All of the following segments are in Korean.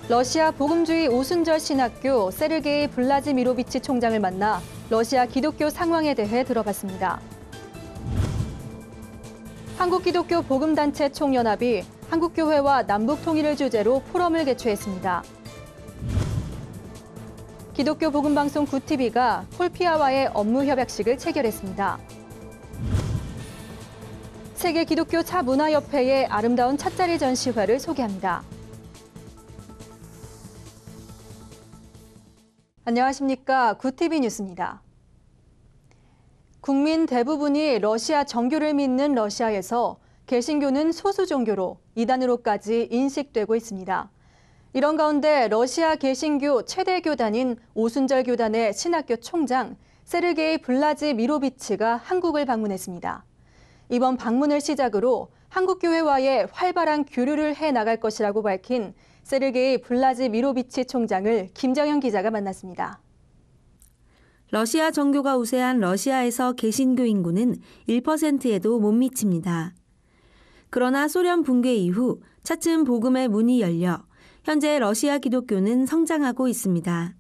러시아 복음주의 오순절 신학교 세르게이 블라지미로비치 총장을 만나 러시아 기독교 상황에 대해 들어봤습니다. 한국기독교 복음단체 총연합이 한국교회와 남북통일을 주제로 포럼을 개최했습니다. 기독교 복음방송 굿TV가 폴피아와의 업무협약식을 체결했습니다. 세계 기독교 차문화협회의 아름다운 찻자리 전시회를 소개합니다. 안녕하십니까. 굿TV 뉴스입니다. 국민 대부분이 러시아 정교를 믿는 러시아에서 개신교는 소수 종교로 이단으로까지 인식되고 있습니다. 이런 가운데 러시아 개신교 최대 교단인 오순절 교단의 신학교 총장 세르게이 블라지미로비치가 한국을 방문했습니다. 이번 방문을 시작으로 한국교회와의 활발한 교류를 해나갈 것이라고 밝힌 세르게이 블라지미로비치 총장을 김정현 기자가 만났습니다. 러시아 정교가 우세한 러시아에서 개신교 인구는 1%에도 못 미칩니다. 그러나 소련 붕괴 이후 차츰 복음의 문이 열려 현재 러시아 기독교는 성장하고 있습니다.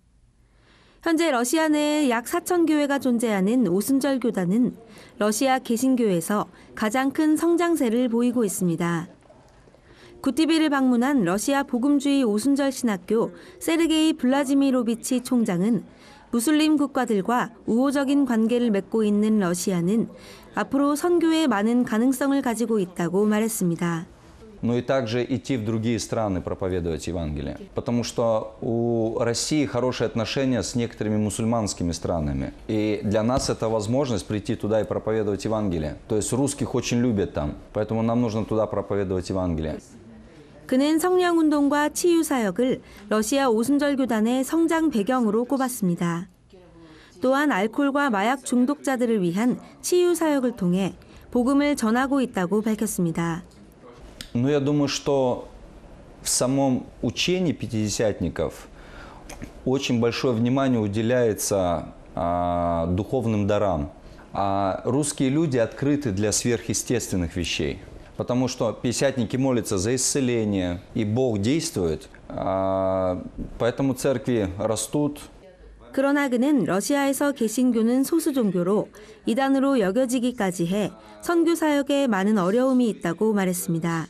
현재 러시아 내에 약 4,000교회가 존재하는 오순절 교단은 러시아 개신교에서 가장 큰 성장세를 보이고 있습니다. 굿TV를 방문한 러시아 복음주의 오순절 신학교 세르게이 블라지미로비치 총장은 무슬림 국가들과 우호적인 관계를 맺고 있는 러시아는 앞으로 선교에 많은 가능성을 가지고 있다고 말했습니다. Но и также идти в другие страны проповедовать Евангелие. Потому что у России хорошие отношения с некоторыми мусульманскими странами. И для нас это возможность прийти туда и проповедовать Евангелие. То есть русских очень любят там, поэтому нам нужно туда проповедовать Евангелие. 그는 성령운동과 치유사역을 러시아 오순절 교단의 성장 배경으로 꼽았습니다. 또한 알코올과 마약 중독자들을 위한 치유사역을 통해 복음을 전하고 있다고 밝혔습니다. Но я думаю, что в самом учении пятидесятников очень большое внимание уделяется духовным дарам. А русские люди открыты для сверхъестественных вещей. Потому что пятидесятники молятся за исцеление, и Бог действует. Поэтому церкви растут. 그러나 그는 러시아에서 개신교는 소수 종교로 이단으로 여겨지기까지 해 선교 사역에 많은 어려움이 있다고 말했습니다.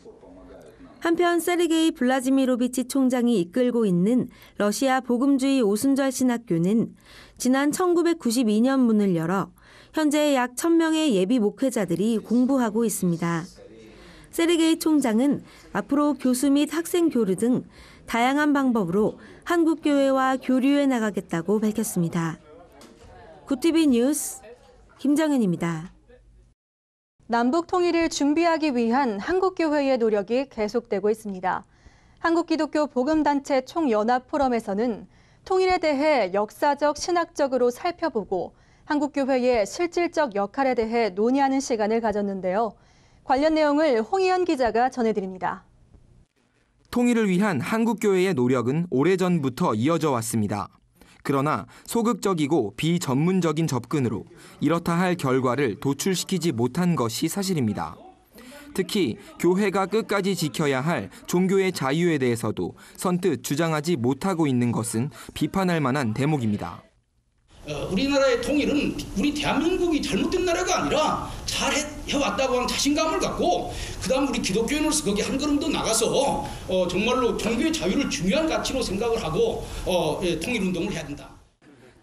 한편 세르게이 블라지미로비치 총장이 이끌고 있는 러시아 복음주의 오순절 신학교는 지난 1992년 문을 열어 현재 약 1,000명의 예비 목회자들이 공부하고 있습니다. 세르게이 총장은 앞으로 교수 및 학생 교류 등 다양한 방법으로 한국교회와 교류해 나가겠다고 밝혔습니다. 굿TV 뉴스 김정현입니다. 남북 통일을 준비하기 위한 한국교회의 노력이 계속되고 있습니다. 한국기독교 복음단체 총연합 포럼에서는 통일에 대해 역사적, 신학적으로 살펴보고 한국교회의 실질적 역할에 대해 논의하는 시간을 가졌는데요. 관련 내용을 홍희연 기자가 전해드립니다. 통일을 위한 한국교회의 노력은 오래전부터 이어져 왔습니다. 그러나 소극적이고 비전문적인 접근으로 이렇다 할 결과를 도출시키지 못한 것이 사실입니다. 특히 교회가 끝까지 지켜야 할 종교의 자유에 대해서도 선뜻 주장하지 못하고 있는 것은 비판할 만한 대목입니다. 우리나라의 통일은 우리 대한민국이 잘못된 나라가 아니라 잘 해왔다고 하는 자신감을 갖고 그다음 우리 기독교인으로서 거기 한 걸음 더 나가서 정말로 종교의 자유를 중요한 가치로 생각을 하고 통일운동을 해야 된다.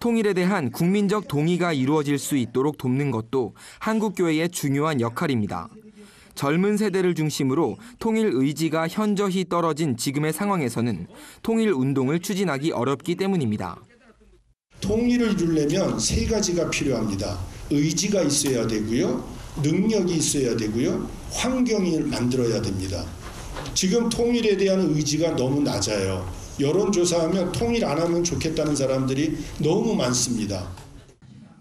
통일에 대한 국민적 동의가 이루어질 수 있도록 돕는 것도 한국교회의 중요한 역할입니다. 젊은 세대를 중심으로 통일 의지가 현저히 떨어진 지금의 상황에서는 통일 운동을 추진하기 어렵기 때문입니다. 통일을 이루려면 세 가지가 필요합니다. 의지가 있어야 되고요. 능력이 있어야 되고요. 환경을 만들어야 됩니다. 지금 통일에 대한 의지가 너무 낮아요. 여론조사하면 통일 안 하면 좋겠다는 사람들이 너무 많습니다.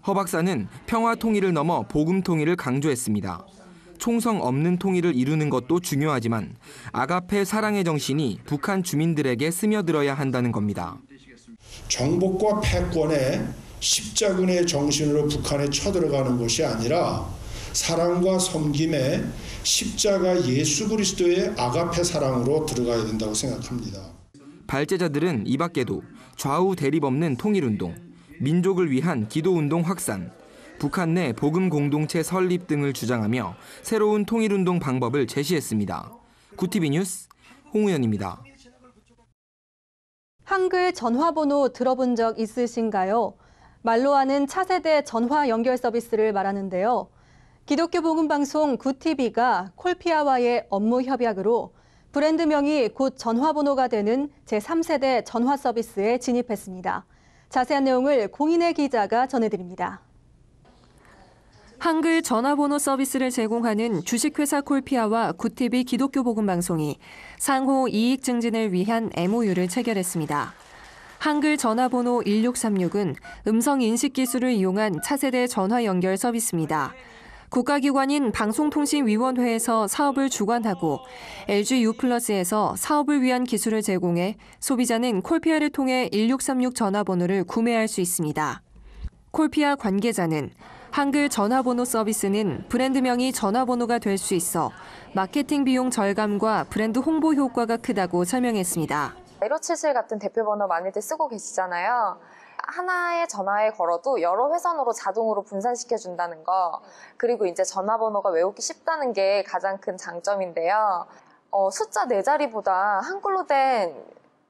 허 박사는 평화 통일을 넘어 복음 통일을 강조했습니다. 총성 없는 통일을 이루는 것도 중요하지만 아가페 사랑의 정신이 북한 주민들에게 스며들어야 한다는 겁니다. 정복과 패권의 십자군의 정신으로 북한에 쳐들어가는 것이 아니라 사랑과 섬김의 십자가 예수 그리스도의 아가페 사랑으로 들어가야 된다고 생각합니다. 발제자들은 이 밖에도 좌우 대립 없는 통일운동, 민족을 위한 기도운동 확산, 북한 내 복음 공동체 설립 등을 주장하며 새로운 통일운동 방법을 제시했습니다. 구티비 뉴스 홍우연입니다. 한글 전화번호 들어본 적 있으신가요? 말로 하는 차세대 전화 연결 서비스를 말하는데요. 기독교 복음 방송 구티비가 콜피아와의 업무 협약으로 브랜드명이 곧 전화번호가 되는 제3세대 전화 서비스에 진입했습니다. 자세한 내용을 공인혜 기자가 전해드립니다. 한글 전화번호 서비스를 제공하는 주식회사 콜피아와 구티비 기독교 복음 방송이 상호 이익 증진을 위한 MOU를 체결했습니다. 한글 전화번호 1636은 음성 인식 기술을 이용한 차세대 전화 연결 서비스입니다. 국가기관인 방송통신위원회에서 사업을 주관하고 LG U+에서 사업을 위한 기술을 제공해 소비자는 콜피아를 통해 1636 전화번호를 구매할 수 있습니다. 콜피아 관계자는 한글 전화번호 서비스는 브랜드명이 전화번호가 될 수 있어 마케팅 비용 절감과 브랜드 홍보 효과가 크다고 설명했습니다. 1577 같은 대표번호 많이들 쓰고 계시잖아요. 하나의 전화에 걸어도 여러 회선으로 자동으로 분산시켜준다는 거, 그리고 이제 전화번호가 외우기 쉽다는 게 가장 큰 장점인데요. 숫자 4자리보다 한글로 된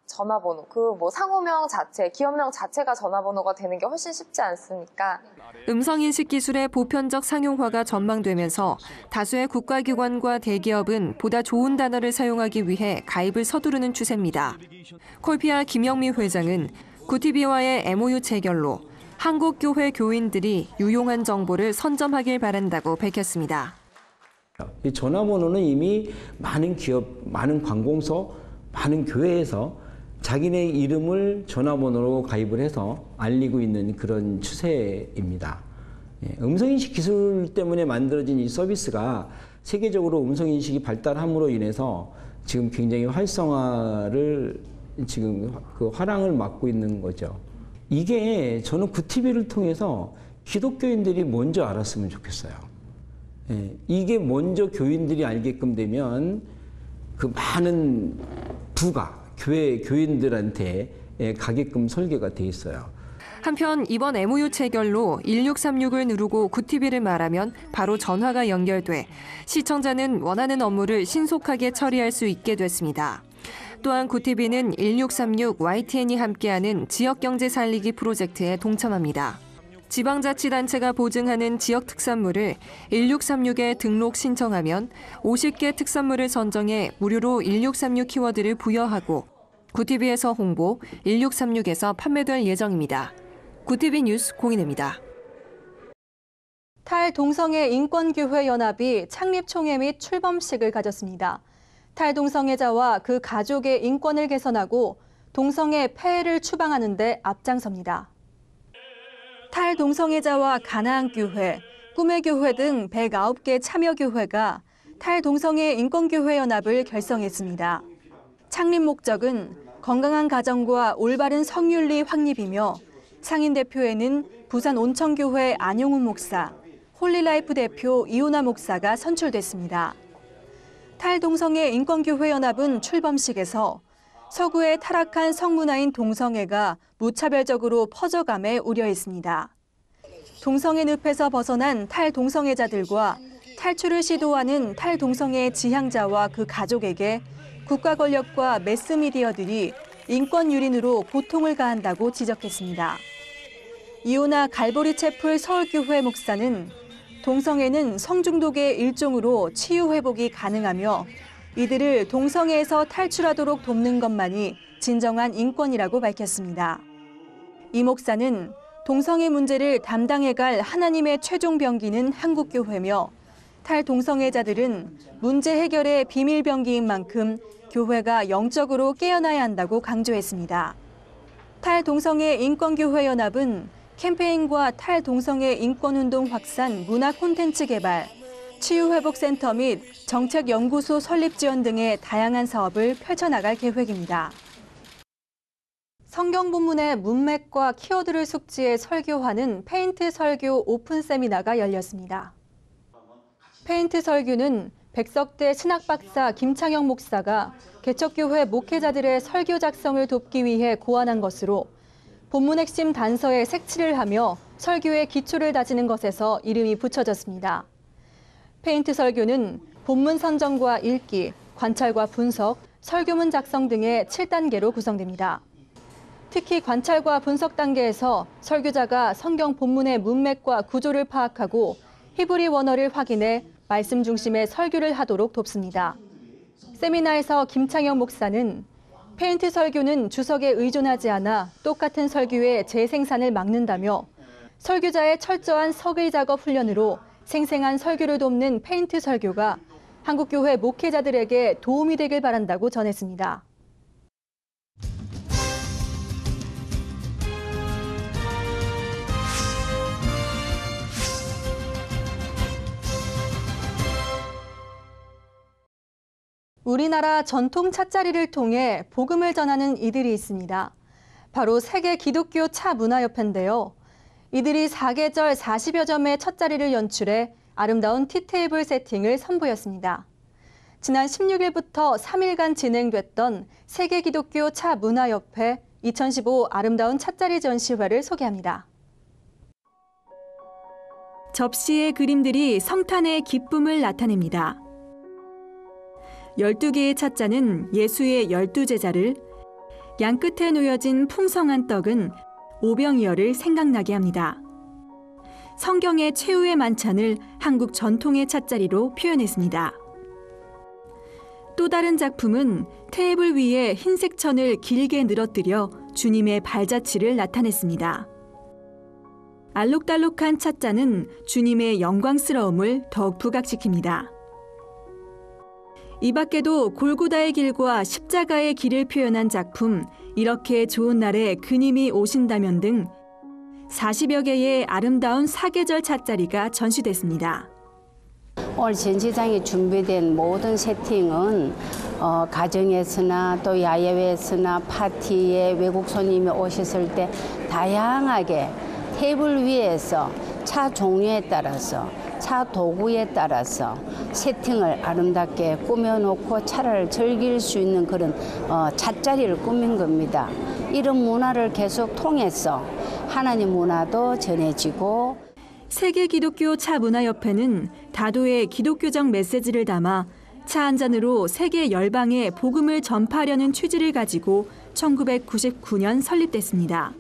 전화번호, 상호명 자체, 기업명 자체가 전화번호가 되는 게 훨씬 쉽지 않습니까? 음성인식 기술의 보편적 상용화가 전망되면서 다수의 국가기관과 대기업은 보다 좋은 단어를 사용하기 위해 가입을 서두르는 추세입니다. 콜피아 김영미 회장은 구티비와의 MOU 체결로 한국 교회 교인들이 유용한 정보를 선점하길 바란다고 밝혔습니다. 이 전화번호는 이미 많은 기업, 많은 관공서, 많은 교회에서 자기네 이름을 전화번호로 가입을 해서 알리고 있는 그런 추세입니다. 음성인식 기술 때문에 만들어진 이 서비스가 세계적으로 음성인식이 발달함으로 인해서 지금 굉장히 활성화를 지금 그 화랑을 맞고 있는 거죠. 이게 저는 구티비를 통해서 기독교인들이 먼저 알았으면 좋겠어요. 이게 먼저 교인들이 알게끔 되면 그 많은 부가 교인들한테 가게끔 설계가 돼 있어요. 한편 이번 MOU 체결로 1636을 누르고 구티비를 말하면 바로 전화가 연결돼 시청자는 원하는 업무를 신속하게 처리할 수 있게 됐습니다. 또한 구티비는 1636 YTN이 함께하는 지역경제 살리기 프로젝트에 동참합니다. 지방자치단체가 보증하는 지역 특산물을 1636에 등록 신청하면 50개 특산물을 선정해 무료로 1636 키워드를 부여하고 구티비에서 홍보, 1636에서 판매될 예정입니다. 구티비 뉴스 공인혜입니다. 탈동성애 인권교회연합이 창립총회 및 출범식을 가졌습니다. 탈동성애자와 그 가족의 인권을 개선하고 동성애 폐해를 추방하는 데 앞장섭니다. 탈동성애자와 가나안교회, 꿈의 교회 등 109개 참여교회가 탈동성애 인권교회연합을 결성했습니다. 창립 목적은 건강한 가정과 올바른 성윤리 확립이며 상인 대표에는 부산 온천교회 안용훈 목사, 홀리라이프 대표 이호나 목사가 선출됐습니다. 탈동성애 인권교회연합은 출범식에서 서구의 타락한 성문화인 동성애가 무차별적으로 퍼져감에 우려했습니다. 동성애 늪에서 벗어난 탈동성애자들과 탈출을 시도하는 탈동성애 지향자와 그 가족에게 국가 권력과 매스미디어들이 인권 유린으로 고통을 가한다고 지적했습니다. 이호나 갈보리 채플 서울교회 목사는 동성애는 성중독의 일종으로 치유 회복이 가능하며 이들을 동성애에서 탈출하도록 돕는 것만이 진정한 인권이라고 밝혔습니다. 이 목사는 동성애 문제를 담당해갈 하나님의 최종 병기는 한국교회며 탈동성애자들은 문제 해결의 비밀 병기인 만큼 교회가 영적으로 깨어나야 한다고 강조했습니다. 탈동성애 인권교회연합은 캠페인과 탈동성애 인권운동 확산 문화 콘텐츠 개발, 치유회복센터 및 정책연구소 설립 지원 등의 다양한 사업을 펼쳐나갈 계획입니다. 성경 본문의 문맥과 키워드를 숙지해 설교하는 페인트 설교 오픈 세미나가 열렸습니다. 페인트 설교는 백석대 신학박사 김창영 목사가 개척교회 목회자들의 설교 작성을 돕기 위해 고안한 것으로 본문 핵심 단서에 색칠을 하며 설교의 기초를 다지는 것에서 이름이 붙여졌습니다. 페인트 설교는 본문 선정과 읽기, 관찰과 분석, 설교문 작성 등의 7단계로 구성됩니다. 특히 관찰과 분석 단계에서 설교자가 성경 본문의 문맥과 구조를 파악하고 히브리 원어를 확인해 말씀 중심의 설교를 하도록 돕습니다. 세미나에서 김창영 목사는 페인트 설교는 주석에 의존하지 않아 똑같은 설교의 재생산을 막는다며 설교자의 철저한 석의 작업 훈련으로 생생한 설교를 돕는 페인트 설교가 한국교회 목회자들에게 도움이 되길 바란다고 전했습니다. 우리나라 전통 찻자리를 통해 복음을 전하는 이들이 있습니다. 바로 세계 기독교 차문화협회인데요. 이들이 사계절 40여 점의 찻자리를 연출해 아름다운 티테이블 세팅을 선보였습니다. 지난 16일부터 3일간 진행됐던 세계 기독교 차문화협회 2015 아름다운 찻자리 전시회를 소개합니다. 접시의 그림들이 성탄의 기쁨을 나타냅니다. 12개의 찻잔은 예수의 12제자를, 양끝에 놓여진 풍성한 떡은 오병이어를 생각나게 합니다. 성경의 최후의 만찬을 한국 전통의 찻자리로 표현했습니다. 또 다른 작품은 테이블 위에 흰색 천을 길게 늘어뜨려 주님의 발자취를 나타냈습니다. 알록달록한 찻잔은 주님의 영광스러움을 더욱 부각시킵니다. 이 밖에도 골고다의 길과 십자가의 길을 표현한 작품 이렇게 좋은 날에 그님이 오신다면 등 40여 개의 아름다운 사계절 찻자리가 전시됐습니다. 오늘 전시장에 준비된 모든 세팅은 가정에서나 또 야외에서나 파티에 외국 손님이 오셨을 때 다양하게 테이블 위에서 차 종류에 따라서 차 도구에 따라서 세팅을 아름답게 꾸며놓고 차를 즐길 수 있는 그런 찻자리를 꾸민 겁니다. 이런 문화를 계속 통해서 하나님 문화도 전해지고 세계 기독교 차문화협회는 다도의 기독교적 메시지를 담아 차 한 잔으로 세계 열방에 복음을 전파하려는 취지를 가지고 1999년 설립됐습니다.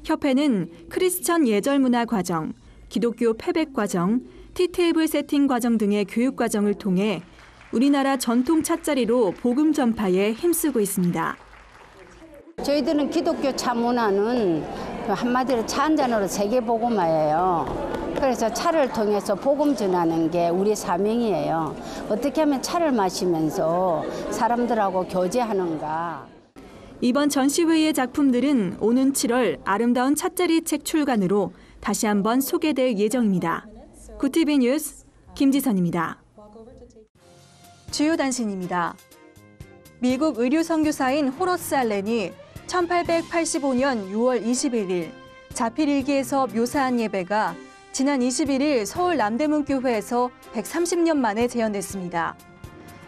협회는 크리스천 예절문화 과정, 기독교 패백 과정, 티테이블 세팅 과정 등의 교육 과정을 통해 우리나라 전통 찻자리로 복음 전파에 힘쓰고 있습니다. 저희들은 기독교 차문화는 한마디로 차 한 잔으로 세계 복음화예요. 그래서 차를 통해서 복음 전하는 게 우리 사명이에요. 어떻게 하면 차를 마시면서 사람들하고 교제하는가. 이번 전시회의 작품들은 오는 7월 아름다운 찻자리 책 출간으로 다시 한번 소개될 예정입니다. 구티비 뉴스 김지선입니다. 주요 단신입니다. 미국 의류 선교사인 호러스 알렌이 1885년 6월 21일 자필일기에서 묘사한 예배가 지난 21일 서울 남대문교회에서 130년 만에 재현됐습니다.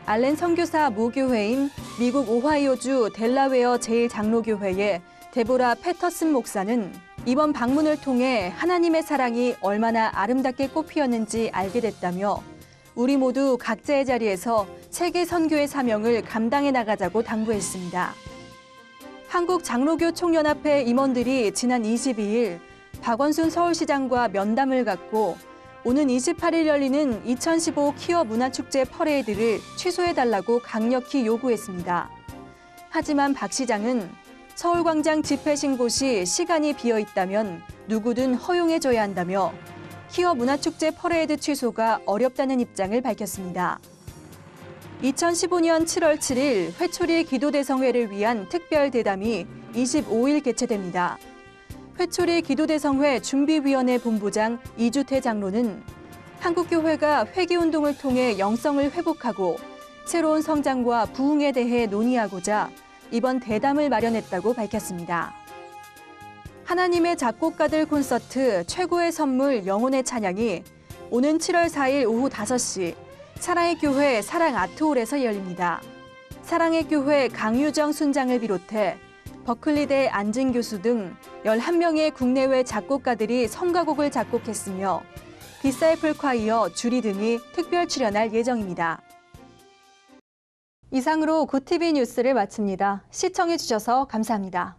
알렌 선교사 무교회인 미국 오하이오주 델라웨어 제1장로교회의 데보라 패터슨 목사는 이번 방문을 통해 하나님의 사랑이 얼마나 아름답게 꽃피었는지 알게 됐다며 우리 모두 각자의 자리에서 세계 선교의 사명을 감당해 나가자고 당부했습니다. 한국장로교 총연합회 임원들이 지난 22일 박원순 서울시장과 면담을 갖고 오는 28일 열리는 2015 키어 문화축제 퍼레이드를 취소해달라고 강력히 요구했습니다. 하지만 박 시장은 서울광장 집회 신고 시 시간이 비어 있다면 누구든 허용해줘야 한다며 키어 문화축제 퍼레이드 취소가 어렵다는 입장을 밝혔습니다. 2015년 7월 7일 회초리 기도대성회를 위한 특별대담이 25일 개최됩니다. 회초리 기도대성회 준비위원회 본부장 이주태 장로는 한국교회가 회개운동을 통해 영성을 회복하고 새로운 성장과 부흥에 대해 논의하고자 이번 대담을 마련했다고 밝혔습니다. 하나님의 작곡가들 콘서트 최고의 선물 영혼의 찬양이 오는 7월 4일 오후 5시 사랑의 교회 사랑 아트홀에서 열립니다. 사랑의 교회 강유정 순장을 비롯해 버클리대 안진 교수 등 11명의 국내외 작곡가들이 성가곡을 작곡했으며 디사이플 콰이어, 주리 등이 특별 출연할 예정입니다. 이상으로 고TV 뉴스를 마칩니다. 시청해주셔서 감사합니다.